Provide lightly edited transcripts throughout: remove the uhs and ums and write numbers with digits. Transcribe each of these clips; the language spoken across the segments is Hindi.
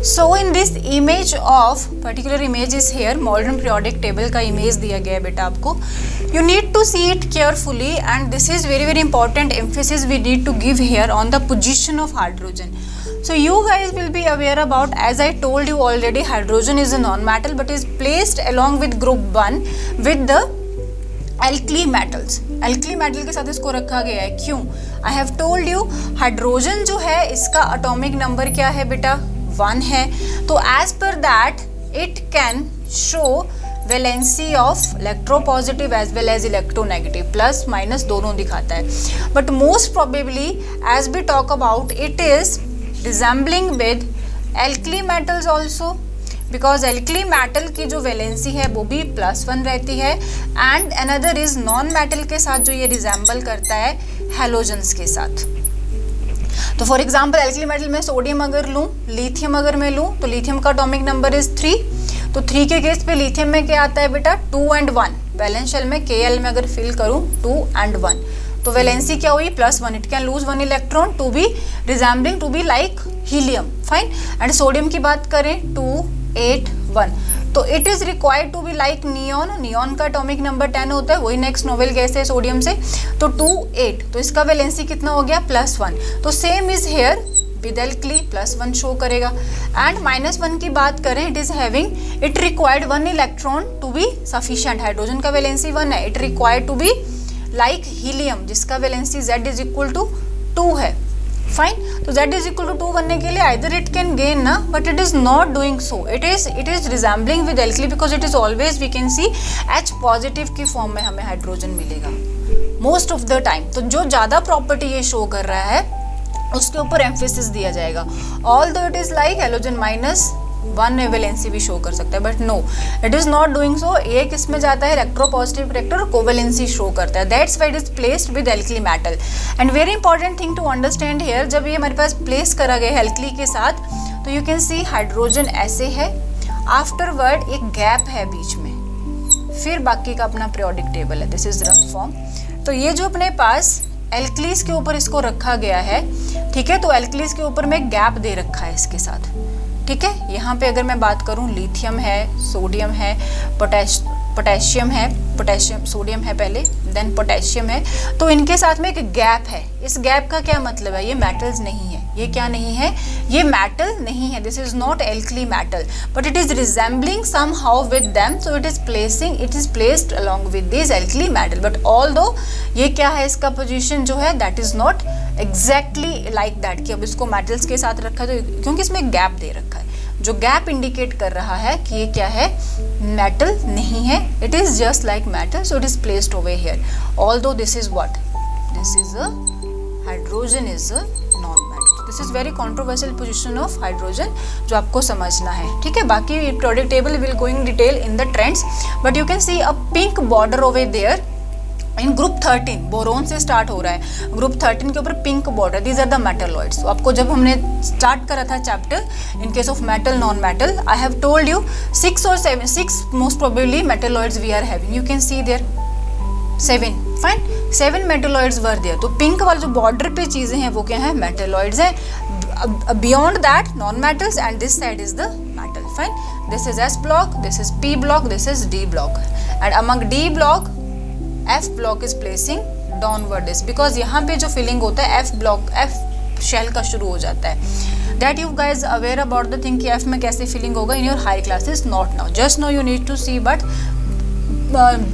So in this image of particular image is here, modern periodic table का इमेज दिया गया है बेटा आपको. You need to see it carefully and this is very very important emphasis we need to give here on the position of hydrogen. So you guys will be aware about, as I told you already, hydrogen is a non-metal but is placed along with group 1 with the alkali metals. alkali metal के साथ इसको रखा गया है. क्यों? I have told you hydrogen जो है इसका एटॉमिक नंबर क्या है बेटा? 1 है. तो as per that it can show valency of electropositive as well as electronegative, plus minus दोनों दिखाता है. But most probably as we talk about it is resembling with alkali metals also, because alkali metal की जो वैलेंसी है वो भी +1 रहती है and another is non metal के साथ जो ये रिजेंबल करता है हैलोजेंस के साथ. तो फॉर एग्जांपल एल्कली मेटल में सोडियम अगर लूँ, लिथियम अगर मैं लूँ तो लिथियम का एटॉमिक नंबर इज 3. तो 3 के केस पे लिथियम में क्या आता है बेटा? 2 and 1. वैलेंस शेल में Kl में अगर फिल करूँ 2 and 1 तो वैलेंसी क्या हुई? +1. It can lose 1 electron to be resembling to be like helium. Fine. And sodium की बात करें 2 8 1 तो it is required to be like neon. Neon का एटॉमिक नंबर 10 होता है, वही नेक्स्ट नोबेल गैस है सोडियम से. तो 2 8 तो इसका वैलेंसी कितना हो गया? +1. तो same is here with alkali +1 show करेगा. एंड -1 की बात करें it is having, it required 1 electron to be sufficient. Hydrogen का वैलेंसी 1 है. It required to be like helium जिसका valency Z is equal to 2 है. फाइन. तो Z इज इक्वल टू 2 बनने के लिए आइदर इट कैन गेन ना, but it is not doing so. It is resembling with alkali because it is always we can see H positive की फॉर्म में हमें हाइड्रोजन मिलेगा मोस्ट ऑफ द टाइम. तो जो ज़्यादा प्रॉपर्टी ये शो कर रहा है उसके ऊपर एम्फेसिस दिया जाएगा. Although it is like halogen -1 valency भी शो कर सकता है, but no it is not doing so. ये किस में जाता है? इलेक्ट्रोपॉजिटिव करेक्टर और कोवैलेंसी शो करता है. That's why it is placed with alkali metal. And very important thing to understand here, जब ये हमारे पास प्लेस करा गया है एल्कली के साथ तो यू कैन सी हाइड्रोजन ऐसे है, आफ्टरवर्ड एक गैप है बीच में, फिर बाकी का अपना पीरियोडिक टेबल है. This is rough form. तो ये जो अपने पास एल्कलीज के ऊपर इसको रखा गया है, ठीक है, तो एल्कलीज के ऊपर में गैप दे रखा है इसके साथ. ठीक है. यहाँ पे अगर मैं बात करूँ लिथियम है, सोडियम है, पोटेशियम है, सोडियम है पहले, देन पोटेशियम है. तो इनके साथ में एक गैप है. इस गैप का क्या मतलब है? ये मेटल्स नहीं है. ये क्या नहीं है? ये मेटल नहीं है. This is not alkali metal but it is resembling somehow with them. So it is placed along with this alkali metal. But although ये क्या है, इसका पोजिशन जो है that is not exactly like that कि अब इसको मेटल्स के साथ रखा है तो, क्योंकि इसमें गैप दे रखा है जो गैप इंडिकेट कर रहा है कि ये क्या है? मेटल नहीं है. It is just like metal. So it is placed over here. Although this is what? This is a hydrogen is a non metal. This is very controversial position of hydrogen जो आपको समझना है. ठीक है. बाकी periodic table will going detail in the trends but you can see a pink border over there in group 13. Boron से स्टार्ट हो रहा है. ग्रुप 13 के ऊपर pink border. These are the metalloids. तो आपको जब हमने स्टार्ट करा था chapter in case of metal non metal, I have told you 6 or 7 most probably metalloids we are having. You can see there 7. Fine. 7 metalloids were there. तो पिंक वाले जो बॉर्डर पे चीजें हैं वो क्या है? मेटलॉइड्स हैं. Beyond that non metals and this side is the metal. Fine. This is S block, this is P block, this is D block. And among D block F block is placing downward this because यहाँ पे जो फिलिंग होता है F शेल का शुरू हो जाता है. That you guys aware about the thing कि F में कैसे फिलिंग होगा in your high classes. Not now, just now you need to see but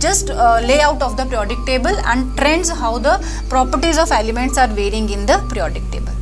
just layout of the periodic table and trends how the properties of elements are varying in the periodic table.